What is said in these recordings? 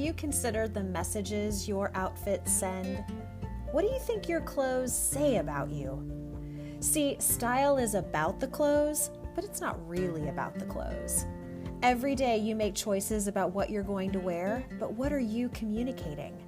you considered the messages your outfits send? What do you think your clothes say about you? See, style is about the clothes, but it's not really about the clothes. Every day you make choices about what you're going to wear, but what are you communicating?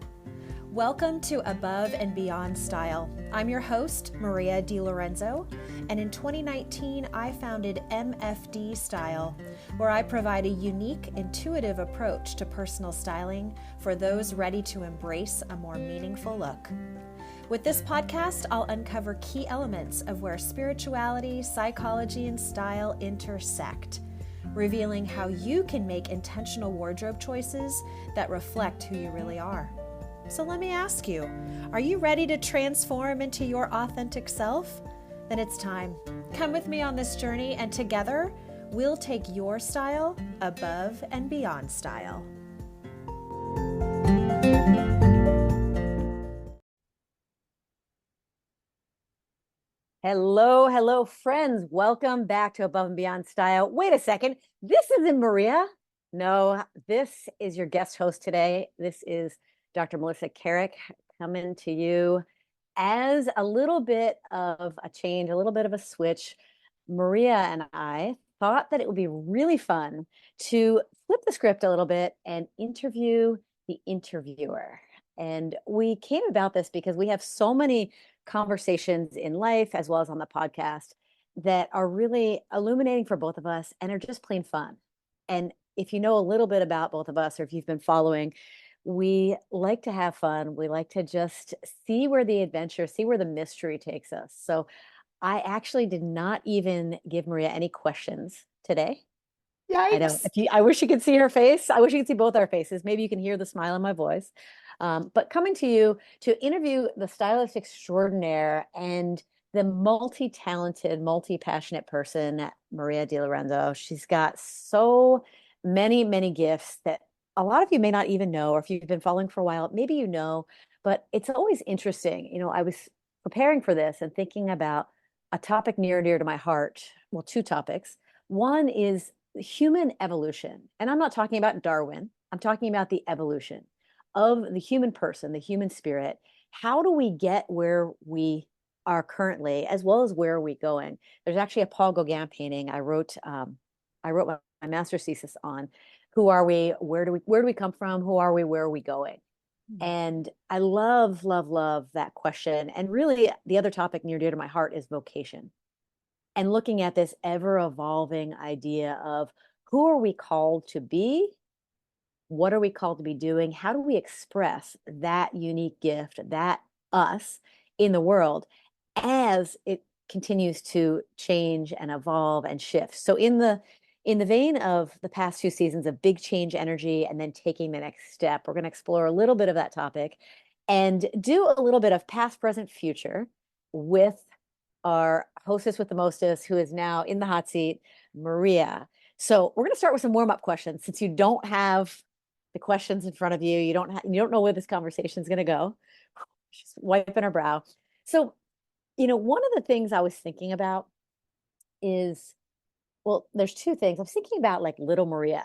Welcome to Above and Beyond Style. I'm your host, Maria DiLorenzo, and in 2019, I founded MFD Style, where I provide a unique, intuitive approach to personal styling for those ready to embrace a more meaningful look. With this podcast, I'll uncover key elements of where spirituality, psychology, and style intersect, revealing how you can make intentional wardrobe choices that reflect who you really are. So let me ask you, are you ready to transform into your authentic self? Then it's time. Come with me on this journey, and together we'll take your style above and beyond style. Hello, friends. Welcome back to Above and Beyond Style. Wait a second. This isn't Maria. No, this is your guest host today. This is Dr. Melissa Carrick coming to you as a little bit of a change, a little bit of a switch. Maria and I thought that it would be really fun to flip the script a little bit and interview the interviewer. And we came about this because we have so many conversations in life as well as on the podcast that are really illuminating for both of us and are just plain fun. And if you know a little bit about both of us, or if you've been following, we like to have fun. We like to just see where the adventure, see where the mystery takes us. So I actually did not even give Maria any questions today. I know. Yikes. I wish you could see her face. I wish you could see both our faces. Maybe you can hear the smile in my voice. But coming to you to interview the stylist extraordinaire and the multi-talented, multi-passionate person, Maria DiLorenzo. She's got so many, many gifts that a lot of you may not even know, or if you've been following for a while, maybe you know, but it's always interesting. You know, I was preparing for this and thinking about a topic near and dear to my heart. Well, two topics. One is human evolution. And I'm not talking about Darwin. I'm talking about the evolution of the human person, the human spirit. How do we get where we are currently, as well as where are we going? There's actually a Paul Gauguin painting I wrote my master's thesis on. Who are we? Where do we come from? Who are we? Where are we going? And I love that question. And really, the other topic near dear to my heart is vocation. And looking at this ever evolving idea of who are we called to be? What are we called to be doing? How do we express that unique gift, that us in the world as it continues to change and evolve and shift? So in the vein of the past two seasons of big change energy and then taking the next step, we're going to explore a little bit of that topic and do a little bit of past, present, future with our hostess with the mostest, who is now in the hot seat, Maria. So we're going to start with some warm-up questions. Since you don't have the questions in front of you, you don't know where this conversation is going to go. She's wiping her brow. So, one of the things I was thinking about is, well, there's two things. I was thinking about like little Maria,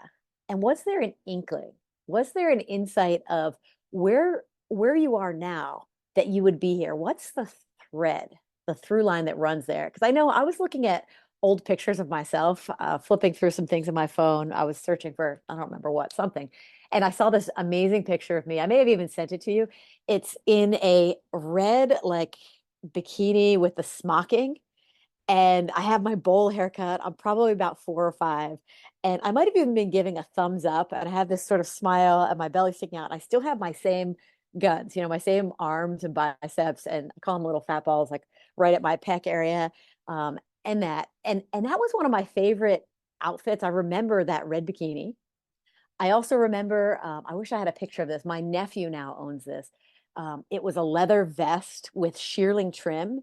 and was there an inkling? Was there an insight of where you are now that you would be here? What's the thread, the through line that runs there? Because I know I was looking at old pictures of myself, flipping through some things in my phone. I was searching for, I don't remember what, something. And I saw this amazing picture of me. I may have even sent it to you. It's in a red like bikini with the smocking. And I have my bowl haircut. I'm probably about 4 or 5. And I might have even been giving a thumbs up. And I have this sort of smile and my belly sticking out. And I still have my same guns, my same arms and biceps. And I call them little fat balls, like right at my pec area. And that was one of my favorite outfits. I remember that red bikini. I also remember, I wish I had a picture of this. My nephew now owns this. It was a leather vest with shearling trim,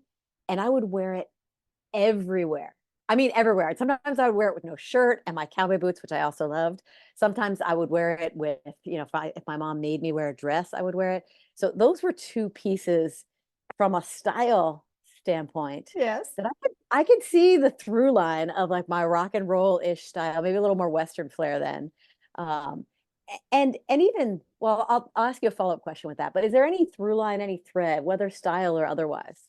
and I would wear it everywhere. I mean, everywhere. Sometimes I would wear it with no shirt and my cowboy boots, which I also loved. Sometimes I would wear it with, if my mom made me wear a dress, I would wear it. So those were two pieces from a style standpoint. Yes. That I could see the through line of like my rock and roll-ish style, maybe a little more Western flair then. And even, well, I'll ask you a follow-up question with that, but is there any through line, any thread, whether style or otherwise?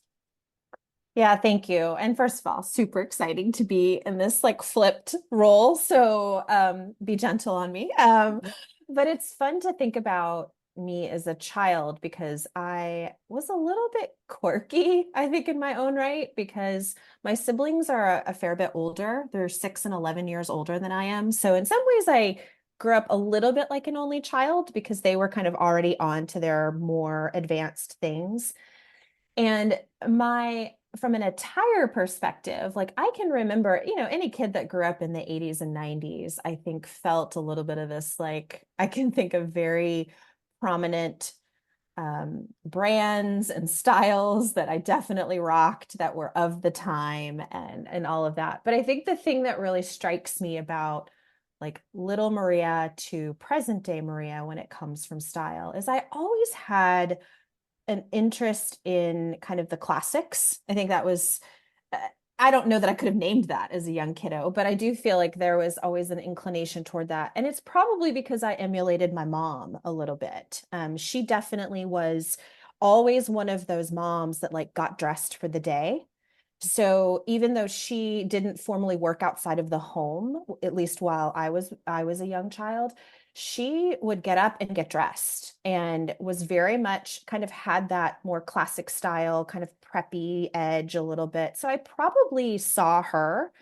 Yeah, thank you. And first of all, super exciting to be in this like flipped role. So be gentle on me. But it's fun to think about me as a child because I was a little bit quirky, I think, in my own right, because my siblings are a fair bit older. They're 6 and 11 years older than I am. So in some ways, I grew up a little bit like an only child because they were kind of already on to their more advanced things. And my from an attire perspective, like I can remember, any kid that grew up in the 80s and 90s, I think felt a little bit of this, like I can think of very prominent brands and styles that I definitely rocked that were of the time and all of that. But I think the thing that really strikes me about like little Maria to present day Maria when it comes from style is I always had an interest in kind of the classics. I think that was, uh, I don't know that I could have named that as a young kiddo, but I do feel like there was always an inclination toward that. And it's probably because I emulated my mom a little bit. She definitely was always one of those moms that like got dressed for the day. So even though she didn't formally work outside of the home, at least while I was a young child, she would get up and get dressed and was very much kind of had that more classic style, kind of preppy edge a little bit. So I probably saw her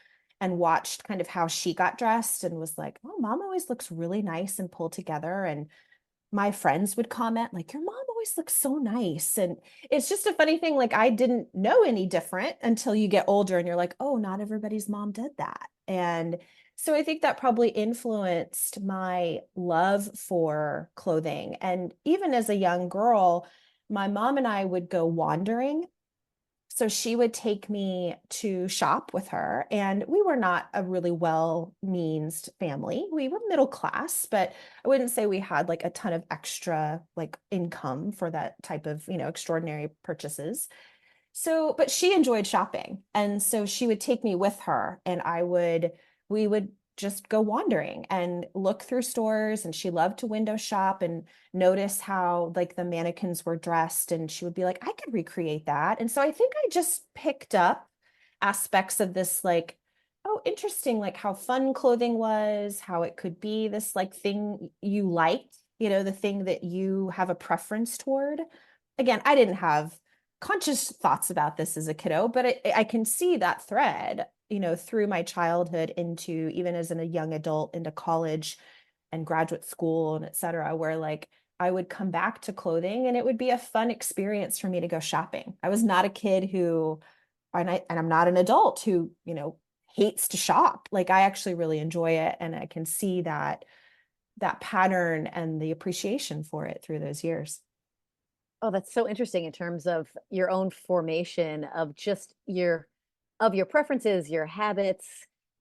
and watched kind of how she got dressed and was like, oh, mom always looks really nice and pulled together. And my friends would comment like your mom always looks so nice, and it's just a funny thing, like I didn't know any different until you get older and you're like, oh, not everybody's mom did that. And so I think that probably influenced my love for clothing. And even as a young girl, my mom and I would go wandering, so she would take me to shop with her, and we were not a really well-meansed family. We were middle class, but I wouldn't say we had like a ton of extra like income for that type of, extraordinary purchases. So, but she enjoyed shopping. And so she would take me with her and we would just go wandering and look through stores. And she loved to window shop and notice how like the mannequins were dressed. And she would be like, I could recreate that. And so I think I just picked up aspects of this, like, oh, interesting, like how fun clothing was, how it could be this like thing you liked, the thing that you have a preference toward. Again, I didn't have conscious thoughts about this as a kiddo, but I can see that thread, through my childhood into even as a young adult into college and graduate school and et cetera, where like I would come back to clothing and it would be a fun experience for me to go shopping. I was not a kid who, and I'm not an adult who, hates to shop. Like I actually really enjoy it. And I can see that pattern and the appreciation for it through those years. Oh, that's so interesting in terms of your own formation of just your preferences, your habits,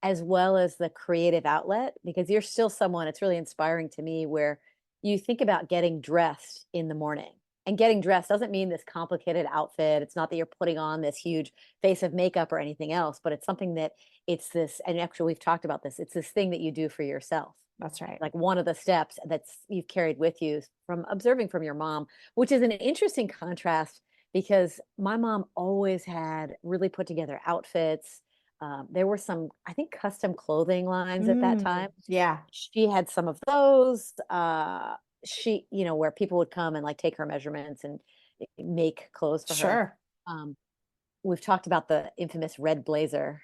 as well as the creative outlet, because you're still someone, it's really inspiring to me where you think about getting dressed in the morning. And getting dressed doesn't mean this complicated outfit. It's not that you're putting on this huge face of makeup or anything else, but it's something that it's this, and actually we've talked about this, it's this thing that you do for yourself. That's right. Like one of the steps that's you've carried with you from observing from your mom, which is an interesting contrast because my mom always had really put together outfits. There were some, I think, custom clothing lines at that time. Yeah, She had some of those. Where people would come and like take her measurements and make clothes for her. sure. Um, we've talked about the infamous red blazer,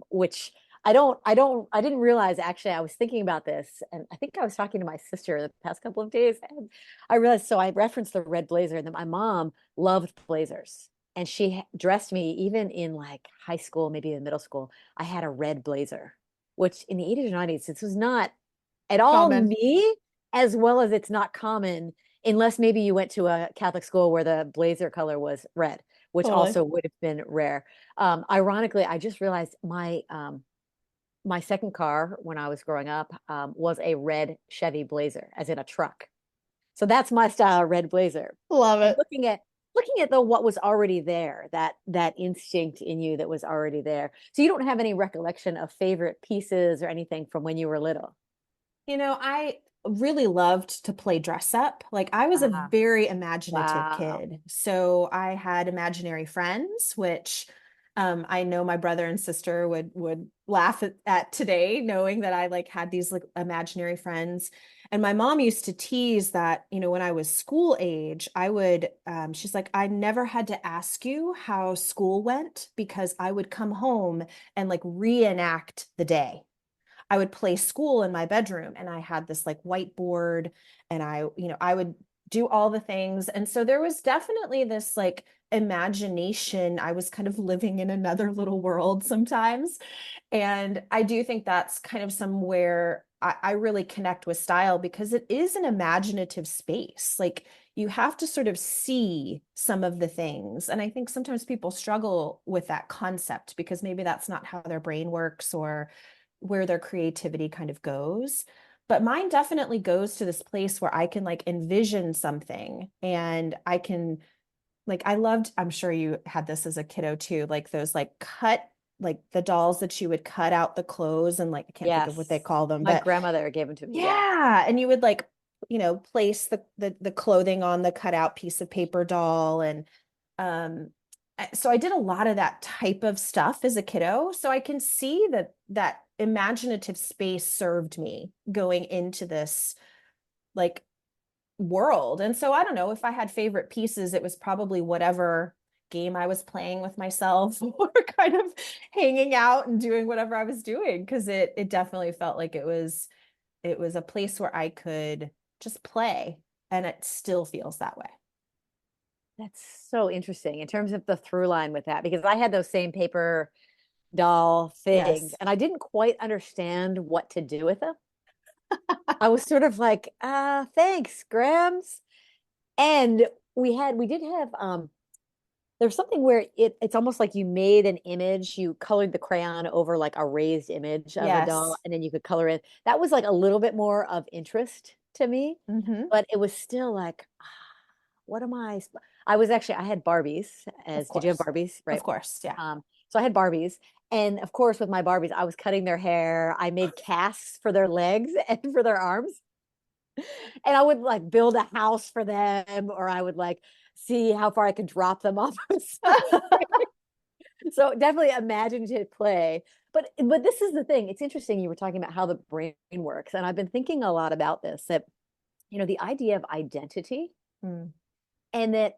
which I didn't realize actually. I was thinking about this, and I think I was talking to my sister the past couple of days, and I realized. So I referenced the red blazer, and then my mom loved blazers, and she dressed me even in like high school, maybe in middle school. I had a red blazer, which in the 80s or 90s, this was not at all Common. me, as well as it's not common unless maybe you went to a Catholic school where the blazer color was red, which Totally. also would have been rare. Ironically, I just realized my second car when I was growing up was a red Chevy Blazer, as in a truck. So that's my style, red Blazer. Love And it. looking at the what was already there, that instinct in you that was already there. So you don't have any recollection of favorite pieces or anything from when you were little. I really loved to play dress up. Like I was a Ah, very imaginative wow. kid. So I had imaginary friends, which I know my brother and sister would laugh at today, knowing that I like had these like imaginary friends. And my mom used to tease that, when I was school age, I would, she's like, I never had to ask you how school went because I would come home and like reenact the day. I would play school in my bedroom and I had this like whiteboard and I would do all the things. And so there was definitely this like imagination. I was kind of living in another little world sometimes. And I do think that's kind of somewhere I really connect with style because it is an imaginative space. Like you have to sort of see some of the things. And I think sometimes people struggle with that concept because maybe that's not how their brain works or where their creativity kind of goes. But mine definitely goes to this place where I can like envision something and I can like I loved, I'm sure you had this as a kiddo too, like those like the dolls that you would cut out the clothes and like I can't think of what they Yes. call them, My but grandmother gave them to me. Yeah. yeah, and you would like, place the clothing on the cutout piece of paper doll and um so I did a lot of that type of stuff as a kiddo. So I can see that imaginative space served me going into this like world. And so I don't know if I had favorite pieces, it was probably whatever game I was playing with myself or kind of hanging out and doing whatever I was doing because it definitely felt like it was a place where I could just play and it still feels that way. That's so interesting in terms of the through line with that, because I had those same paper doll things Yes. and I didn't quite understand what to do with them. I was sort of like, thanks, Grams. And we did have there's something where it's almost like you made an image, you colored the crayon over like a raised image of a doll, Yes. and then you could color it. That was like a little bit more of interest to me, Hmm. but it was still like, what am I was actually, I had Barbies, Of as did you have course. Barbies? Of Right. course. Yeah. So I had Barbies. And of course, with my Barbies, I was cutting their hair. I made casts for their legs and for their arms. And I would like build a house for them, or I would like see how far I could drop them off of so definitely imaginative play. But this is the thing. It's interesting you were talking about how the brain works. And I've been thinking a lot about this, that the idea of identity, Mm. and that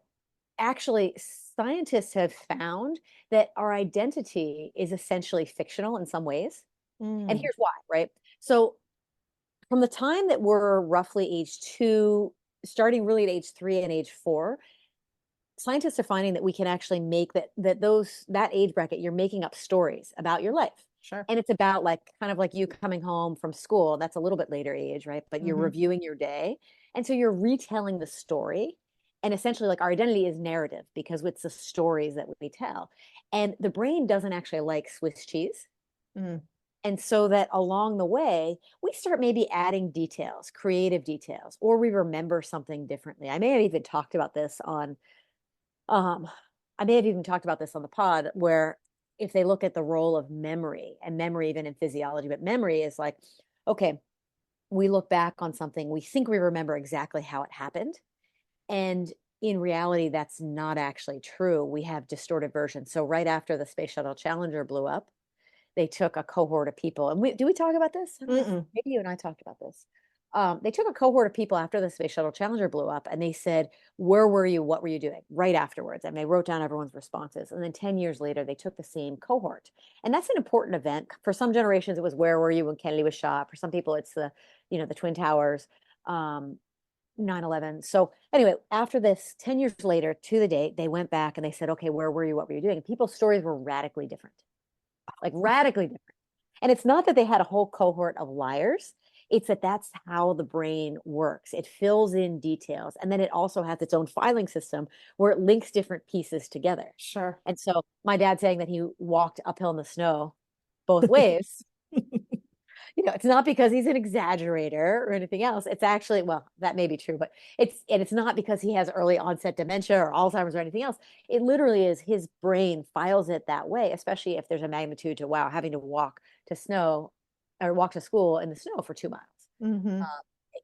actually scientists have found that our identity is essentially fictional in some ways. And Mm. here's why, right? So from the time that we're roughly age 2, starting really at age 3 and age 4, scientists are finding that we can actually make that age bracket, you're making up stories about your life. Sure. And it's about like kind of like you coming home from school. That's a little bit later age, right? But you're Hmm. reviewing your day. And so you're retelling the story. And essentially, like our identity is narrative because it's the stories that we tell. And the brain doesn't actually like Swiss cheese. Mm. And so that along the way, we start maybe adding details, creative details, or we remember something differently. I may have even talked about this on um, I may have even talked about this on the pod, where if they look at the role of memory, and memory even in physiology, but memory is like, okay, we look back on something, we think we remember exactly how it happened. And in reality, that's not actually true. We have distorted versions. So right after the Space Shuttle Challenger blew up, they took a cohort of people, and do we talk about this? I don't know if Mm-mm. maybe you and I talked about this. They took a cohort of people after the Space Shuttle Challenger blew up, and they said, "Where were you? What were you doing?" Right afterwards, and they wrote down everyone's responses. And then 10 years later, they took the same cohort, and that's an important event for some generations. It was where were you when Kennedy was shot? For some people, it's the Twin Towers. 9/11. So anyway, after this, 10 years later to the date, they went back and they said, okay, where were you? What were you doing? And people's stories were radically different, like radically different. And it's not that they had a whole cohort of liars. It's that that's how the brain works. It fills in details. And then it also has its own filing system where it links different pieces together. Sure. And so my dad saying that he walked uphill in the snow both ways, it's not because he's an exaggerator or anything else. It's actually, well, that may be true, but it's not because he has early onset dementia or Alzheimer's or anything else. It literally is his brain files it that way, especially if there's a magnitude to, wow, having to walk to snow or walk to school in the snow for 2 miles. Hmm.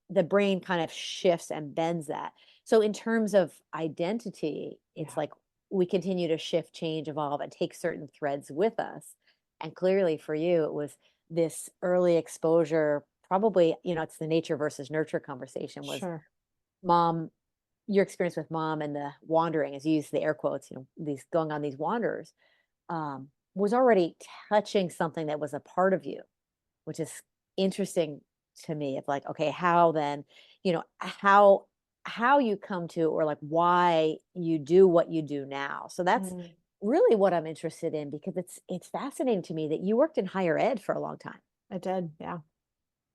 the brain kind of shifts and bends that. So in terms of identity, it's Yeah. like we continue to shift, change, evolve, and take certain threads with us. And clearly for you, it was this early exposure, probably, it's the nature versus nurture conversation was Sure. mom, your experience with mom and the wandering, as you use the air quotes, these going on these wanders, was already touching something that was a part of you, which is interesting to me of like, okay, how then, how you come to, or like why you do what you do now. So that's Mm, really what I'm interested in, because it's fascinating to me that you worked in higher ed for a long time. I did. Yeah.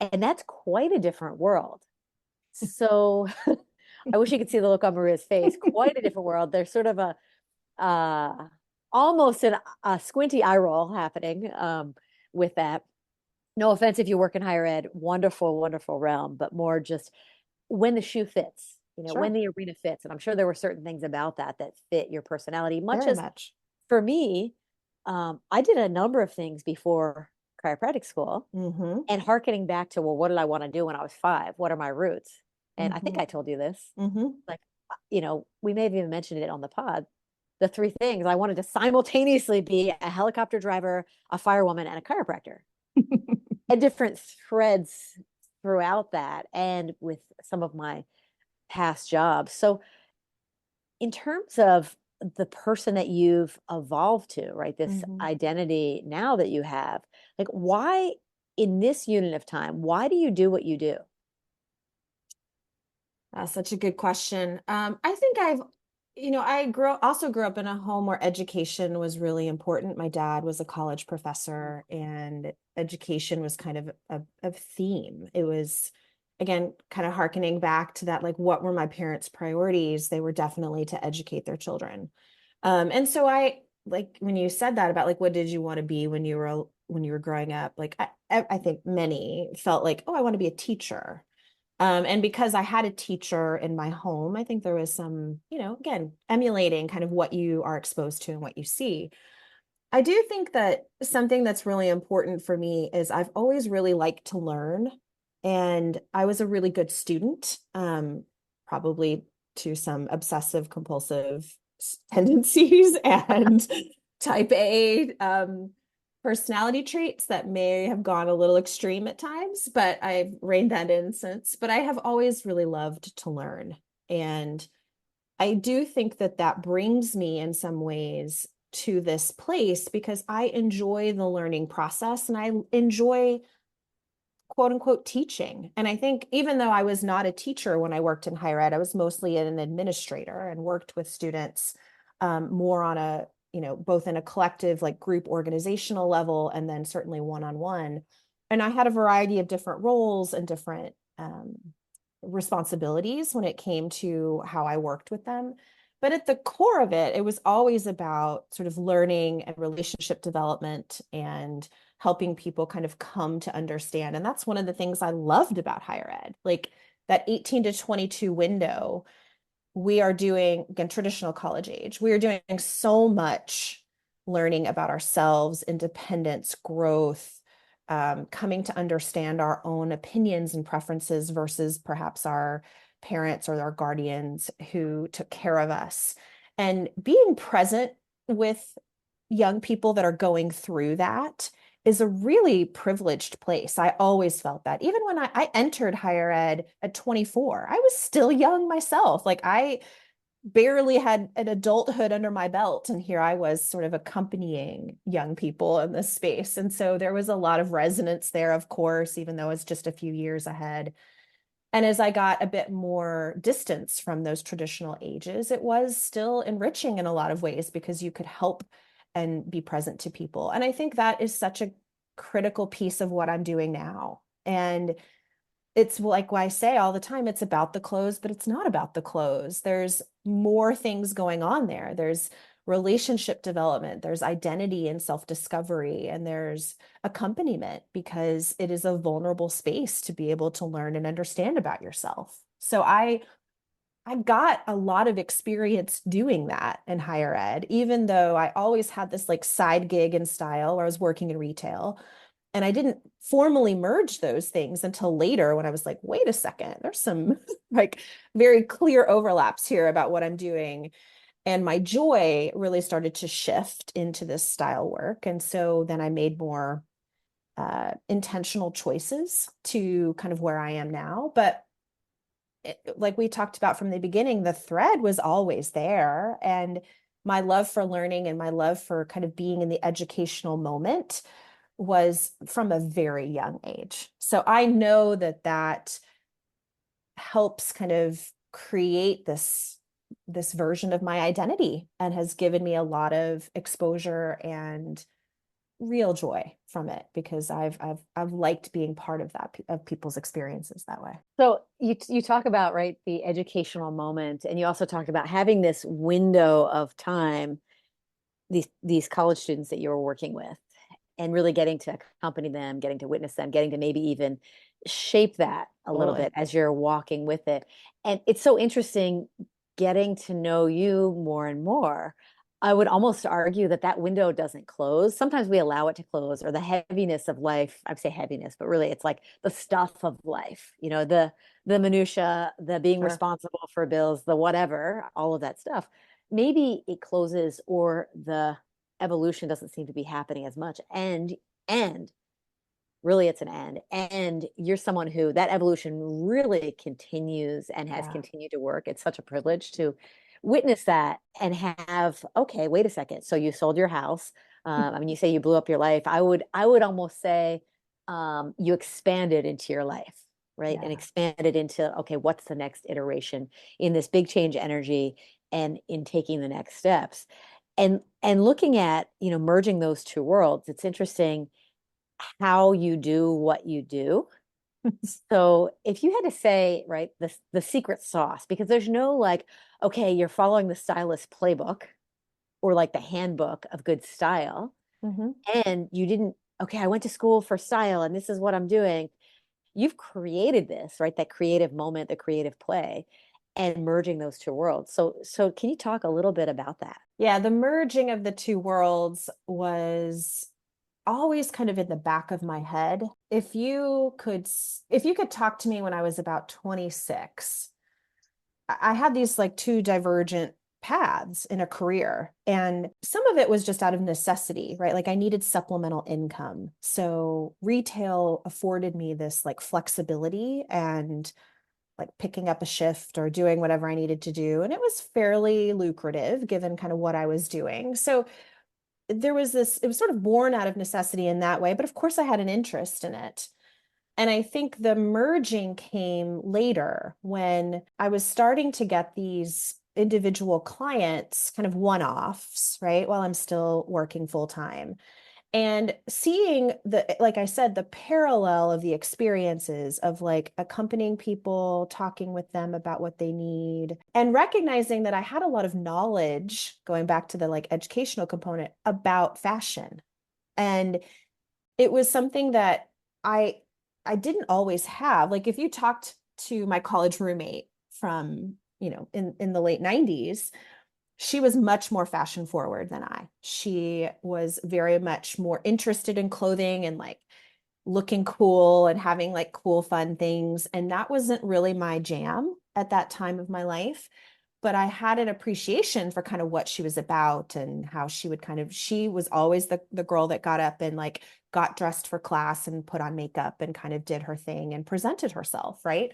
And that's quite a different world. So I wish you could see the look on Maria's face. Quite a different world. There's sort of a uh almost a squinty eye roll happening with that. No offense if you work in higher ed, wonderful, wonderful realm, but more just when the shoe fits, when Sure. the arena fits. And I'm sure there were certain things about that that fit your personality, much Very as much. for me, I did a number of things before chiropractic school, Mm-hmm. and hearkening back to, well, what did I want to do when I was 5? What are my roots? And I think Mm-hmm. I told you this, Mm-hmm. like, we may have even mentioned it on the pod. The 3 things I wanted to simultaneously be: a helicopter driver, a firewoman, and a chiropractor, and different threads throughout that, and with some of my past jobs. So, in terms of the person that you've evolved to, right? This Mm-hmm. identity now that you have, like, why in this unit of time, why do you do what you do? That's such a good question. I think also grew up in a home where education was really important. My dad was a college professor, and education was kind of a theme. It was, again, kind of hearkening back to that, like, what were my parents' priorities? They were definitely to educate their children. And so like when you said that about like, what did you want to be when you were growing up? Like, I think many felt like, oh, I want to be a teacher. And because I had a teacher in my home, I think there was some, again, emulating kind of what you are exposed to and what you see. I do think that something that's really important for me is I've always really liked to learn. And I was a really good student, probably to some obsessive compulsive tendencies and type A personality traits that may have gone a little extreme at times, but I've reined that in since. But I have always really loved to learn. And I do think that that brings me in some ways to this place because I enjoy the learning process and I enjoy quote unquote teaching. And I think even though I was not a teacher when I worked in higher ed, I was mostly an administrator and worked with students more on a, both in a collective, like group organizational level, and then certainly one-on-one. And I had a variety of different roles and different responsibilities when it came to how I worked with them. But at the core of it, it was always about sort of learning and relationship development and helping people kind of come to understand. And that's one of the things I loved about higher ed, like that 18 to 22 window. We are doing, again, traditional college age, we are doing so much learning about ourselves, independence, growth, coming to understand our own opinions and preferences versus perhaps our parents or our guardians who took care of us. And being present with young people that are going through that is a really privileged place. I always felt that. Even when I entered higher ed at 24, I was still young myself. Like I barely had an adulthood under my belt. And here I was sort of accompanying young people in this space. And so there was a lot of resonance there, of course, even though it's just a few years ahead. And as I got a bit more distance from those traditional ages, it was still enriching in a lot of ways because you could help and be present to people. And I think that is such a critical piece of what I'm doing now. And it's like what I say all the time, it's about the clothes, but it's not about the clothes. There's more things going on there. There's relationship development, there's identity and self-discovery, and there's accompaniment because it is a vulnerable space to be able to learn and understand about yourself. So I got a lot of experience doing that in higher ed, even though I always had this like side gig in style where I was working in retail. And I didn't formally merge those things until later when I was like, wait a second, there's some like very clear overlaps here about what I'm doing. And my joy really started to shift into this style work. And so then I made more intentional choices to kind of where I am now. But like we talked about from the beginning, the thread was always there. And my love for learning and my love for kind of being in the educational moment was from a very young age. So I know that that helps kind of create this version of my identity and has given me a lot of exposure and real joy from it because I've liked being part of that of people's experiences that way. So you talk about, right, the educational moment, and you also talked about having this window of time, these college students that you were working with, and really getting to accompany them, getting to witness them, getting to maybe even shape that a little Totally. bit as you're walking with it. And it's so interesting getting to know you more and more. I would almost argue that that window doesn't close. Sometimes we allow it to close, or the heaviness of life. I say heaviness, but really it's like the stuff of life, the minutia, the being Sure. responsible for bills, the whatever, all of that stuff. Maybe it closes, or the evolution doesn't seem to be happening as much. And really it's an and you're someone who that evolution really continues and has Yeah. continued to work. It's such a privilege to witness that and have, okay, wait a second, so you sold your house. I mean, you say you blew up your life. I would almost say you expanded into your life, right? And Yeah. expanded into, okay, what's the next iteration in this big change energy and in taking the next steps. And looking at, merging those two worlds, it's interesting how you do what you do. So if you had to say, right, the secret sauce, because there's no like, okay, you're following the stylist playbook or like the handbook of good style, Mm-hmm. and you didn't, okay, I went to school for style and this is what I'm doing. You've created this, right? That creative moment, the creative play, and merging those two worlds. So can you talk a little bit about that? Yeah, the merging of the two worlds was always kind of in the back of my head. If you could talk to me when I was about 26, I had these like two divergent paths in a career. And some of it was just out of necessity, right? Like I needed supplemental income. So retail afforded me this like flexibility and like picking up a shift or doing whatever I needed to do. And it was fairly lucrative given kind of what I was doing. So there was this, it was sort of born out of necessity in that way. But of course, I had an interest in it. And I think the merging came later when I was starting to get these individual clients, kind of one offs, right? While I'm still working full time. And seeing like I said, the parallel of the experiences of like accompanying people, talking with them about what they need, and recognizing that I had a lot of knowledge, going back to the like educational component about fashion. And it was something that I I didn't always have. Like if you talked to my college roommate from, in the late 90s, she was much more fashion forward than I. She was very much more interested in clothing and like looking cool and having like cool, fun things. And that wasn't really my jam at that time of my life. But I had an appreciation for kind of what she was about and how she would kind of, she was always the girl that got up and like got dressed for class and put on makeup and kind of did her thing and presented herself, right?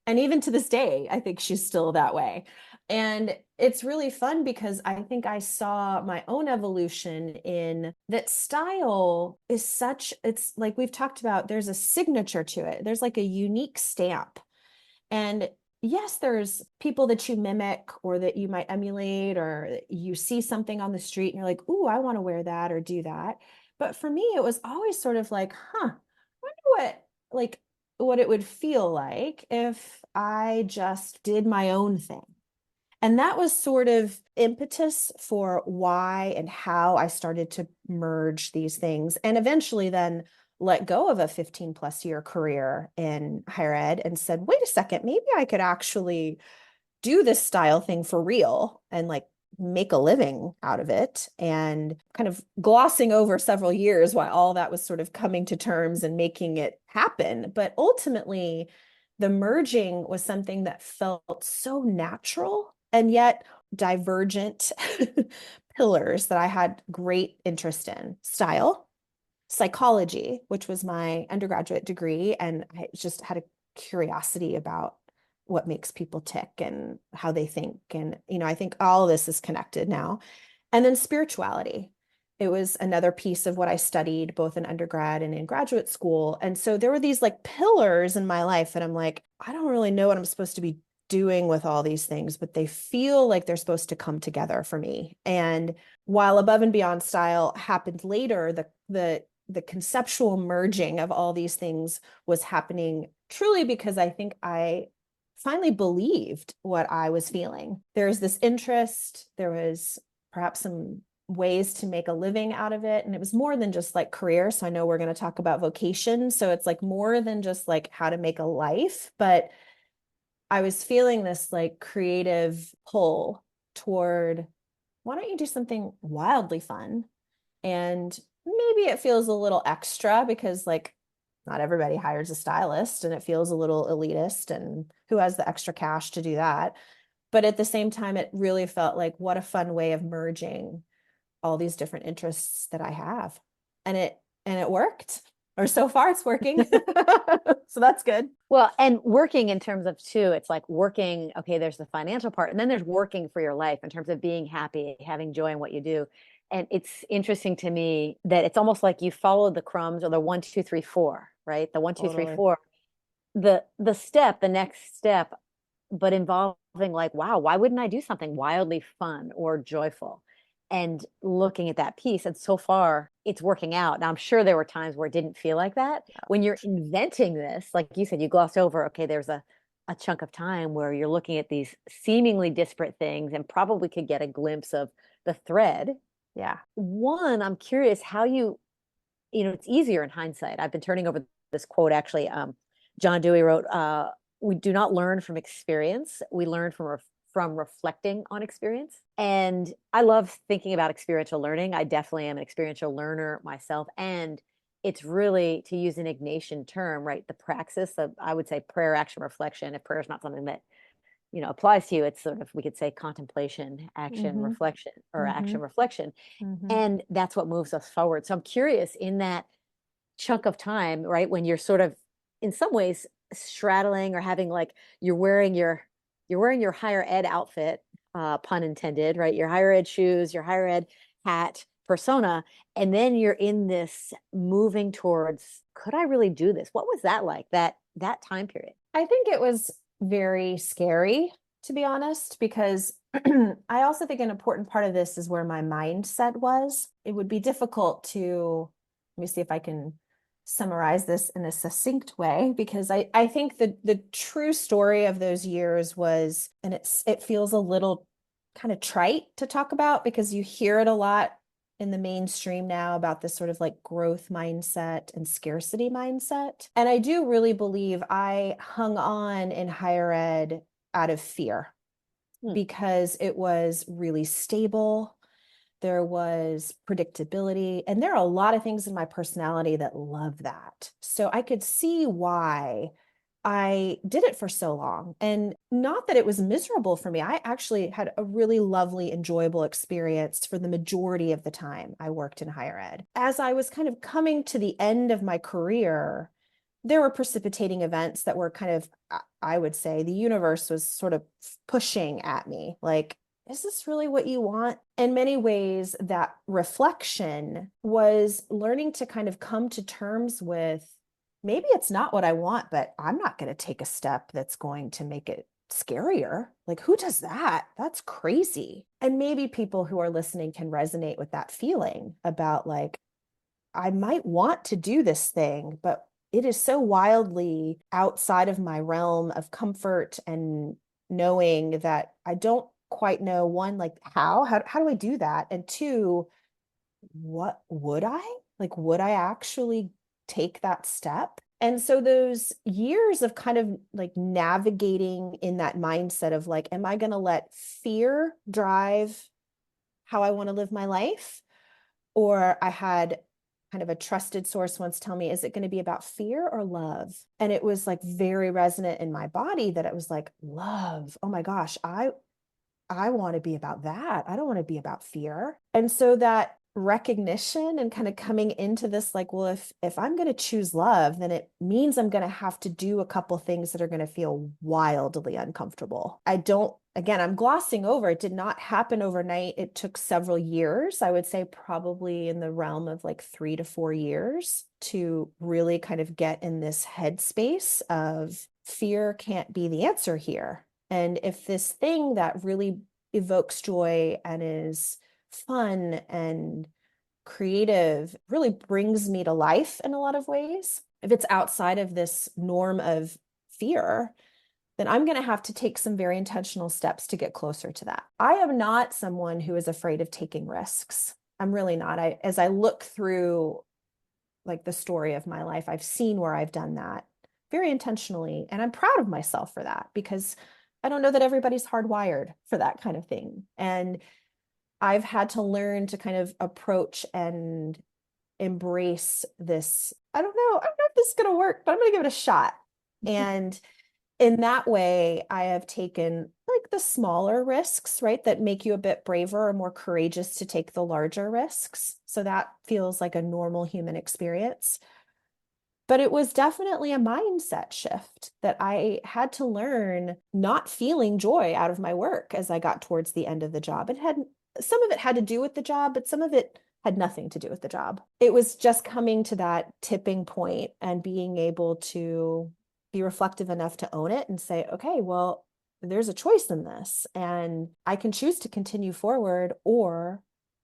And even to this day, I think she's still that way. And it's really fun because I think I saw my own evolution in that style is such, it's like we've talked about, there's a signature to it. There's like a unique stamp. And yes, there's people that you mimic or that you might emulate, or you see something on the street and you're like, ooh, I want to wear that or do that. But for me, it was always sort of like, I wonder what it would feel like if I just did my own thing. And that was sort of impetus for why and how I started to merge these things and eventually then let go of a 15 plus year career in higher ed and said, wait a second, maybe I could actually do this style thing for real and like make a living out of it, and kind of glossing over several years while all that was sort of coming to terms and making it happen. But ultimately, the merging was something that felt so natural and yet divergent pillars that I had great interest in: style, psychology, which was my undergraduate degree, and I just had a curiosity about what makes people tick and how they think. And, I think all of this is connected now. And then spirituality. It was another piece of what I studied both in undergrad and in graduate school. And so there were these like pillars in my life, and I'm like, I don't really know what I'm supposed to be doing with all these things, but they feel like they're supposed to come together for me. And while above and beyond style happened later, the conceptual merging of all these things was happening truly because I think I finally believed what I was feeling. There was this interest, there was perhaps some ways to make a living out of it. And it was more than just like career. So I know we're going to talk about vocation. So it's like more than just like how to make a life, but I was feeling this like creative pull toward, why don't you do something wildly fun? And maybe it feels a little extra because like not everybody hires a stylist, and it feels a little elitist, and who has the extra cash to do that? But at the same time, it really felt like what a fun way of merging all these different interests that I have. And it worked. Or so far it's working. So that's good. Well, and working in terms of too, it's like working, okay, there's the financial part, and then there's working for your life in terms of being happy, having joy in what you do. And it's interesting to me that it's almost like you followed the crumbs, or the 1, 2, 3, 4, right? The one, two, three, Totally. four, the next step, but involving like, wow, why wouldn't I do something wildly fun or joyful? And looking at that piece, and so far it's working out. Now I'm sure there were times where it didn't feel like that. When you're inventing this, like you said, you glossed over, okay, there's a chunk of time where you're looking at these seemingly disparate things and probably could get a glimpse of the thread. Yeah. One, I'm curious how it's easier in hindsight. I've been turning over this quote actually. John Dewey wrote, we do not learn from experience, we learn from reflecting on experience. And I love thinking about experiential learning. I definitely am an experiential learner myself. And it's really, to use an Ignatian term, right? The praxis of, I would say, prayer, action, reflection. If prayer is not something that applies to you, it's sort of, we could say, contemplation, action, Mm-hmm. reflection, or Mm-hmm. action, reflection. Mm-hmm. And that's what moves us forward. So I'm curious, in that chunk of time, right, when you're sort of in some ways straddling, or having like, you're wearing your higher ed outfit, pun intended, right? Your higher ed shoes, your higher ed hat persona, and then you're in this moving towards, could I really do this? What was that like, that time period? I think it was very scary, to be honest, because I also think an important part of this is where my mindset was. It would be difficult to, let me see if I can summarize this in a succinct way, because I think the true story of those years was, and it feels a little kind of trite to talk about because you hear it a lot in the mainstream now about this sort of like growth mindset and scarcity mindset. And I do really believe I hung on in higher ed out of fear Hmm. because it was really stable. There was predictability, and there are a lot of things in my personality that love that. So I could see why I did it for so long. And not that it was miserable for me. I actually had a really lovely, enjoyable experience for the majority of the time I worked in higher ed. As I was kind of coming to the end of my career, there were precipitating events that were kind of, I would say, the universe was sort of pushing at me like, is this really what you want? In many ways, that reflection was learning to kind of come to terms with, maybe it's not what I want, but I'm not going to take a step that's going to make it scarier. Like, who does that? That's crazy. And maybe people who are listening can resonate with that feeling about like, I might want to do this thing, but it is so wildly outside of my realm of comfort and knowing that I don't quite know, one, like how do I do that? And two, what would I? Like, would I actually take that step? And so those years of kind of like navigating in that mindset of like, am I going to let fear drive how I want to live my life. Or I had kind of a trusted source once tell me, is it going to be about fear or love? And it was like very resonant in my body that it was like, love. Oh my gosh, I want to be about that. I don't want to be about fear. And so that recognition and kind of coming into this, like, well, if I'm going to choose love, then it means I'm going to have to do a couple things that are going to feel wildly uncomfortable. Again, I'm glossing over. It did not happen overnight. It took several years. I would say probably in the realm of like 3 to 4 years to really kind of get in this headspace of fear can't be the answer here. And if this thing that really evokes joy and is fun and creative really brings me to life in a lot of ways, if it's outside of this norm of fear, then I'm going to have to take some very intentional steps to get closer to that. I am not someone who is afraid of taking risks. I'm really not. As I look through like the story of my life, I've seen where I've done that very intentionally. And I'm proud of myself for that because I don't know that everybody's hardwired for that kind of thing. And I've had to learn to kind of approach and embrace this. I don't know if this is going to work, but I'm going to give it a shot. And in that way, I have taken like the smaller risks, right, that make you a bit braver or more courageous to take the larger risks. So that feels like a normal human experience. But it was definitely a mindset shift that I had to learn, not feeling joy out of my work as I got towards the end of the job. Some of it had to do with the job, but some of it had nothing to do with the job. It was just coming to that tipping point and being able to be reflective enough to own it and say, okay, well, there's a choice in this and I can choose to continue forward, or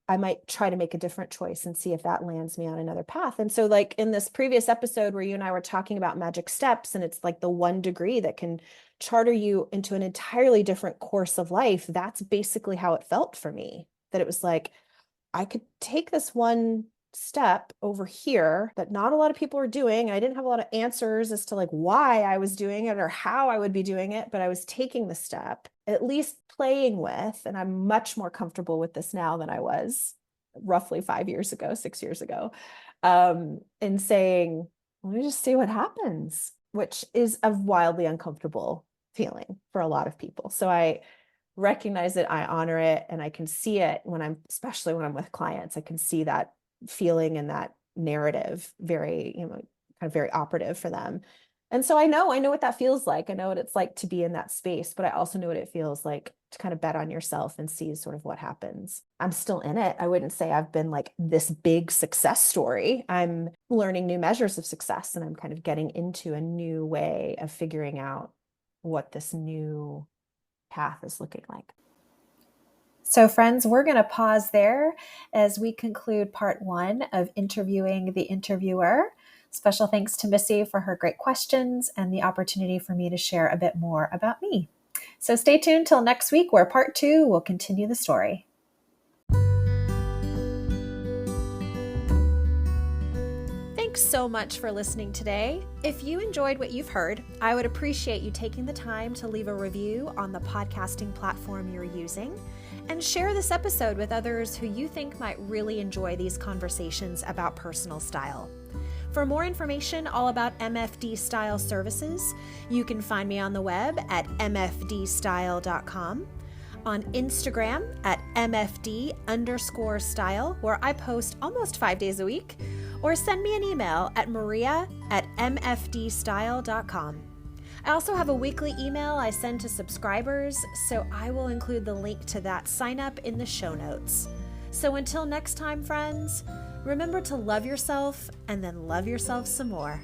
I might try to make a different choice and see if that lands me on another path. And so like in this previous episode where you and I were talking about magic steps, and it's like the 1 degree that can charter you into an entirely different course of life, that's basically how it felt for me. That it was like, I could take this one step over here that not a lot of people are doing. I didn't have a lot of answers as to like why I was doing it or how I would be doing it, but I was taking the step, at least playing with, and I'm much more comfortable with this now than I was roughly 5 years ago, 6 years ago, and saying, let me just see what happens, which is a wildly uncomfortable feeling for a lot of people. So I recognize it, I honor it, and I can see it especially when I'm with clients, I can see that feeling and that narrative very, kind of very operative for them. And so I know what that feels like. I know what it's like to be in that space, but I also know what it feels like to kind of bet on yourself and see sort of what happens. I'm still in it. I wouldn't say I've been like this big success story. I'm learning new measures of success, and I'm kind of getting into a new way of figuring out what this new path is looking like. So friends, we're going to pause there as we conclude part 1 of interviewing the interviewer. Special thanks to Missy for her great questions and the opportunity for me to share a bit more about me. So stay tuned till next week, where part 2 will continue the story. Thanks so much for listening today. If you enjoyed what you've heard, I would appreciate you taking the time to leave a review on the podcasting platform you're using, and share this episode with others who you think might really enjoy these conversations about personal style. For more information all about MFD Style services, you can find me on the web at mfdstyle.com, on Instagram at mfd_style, where I post almost 5 days a week, or send me an email at maria@mfdstyle.com. I also have a weekly email I send to subscribers, so I will include the link to that sign up in the show notes. So until next time, friends, remember to love yourself and then love yourself some more.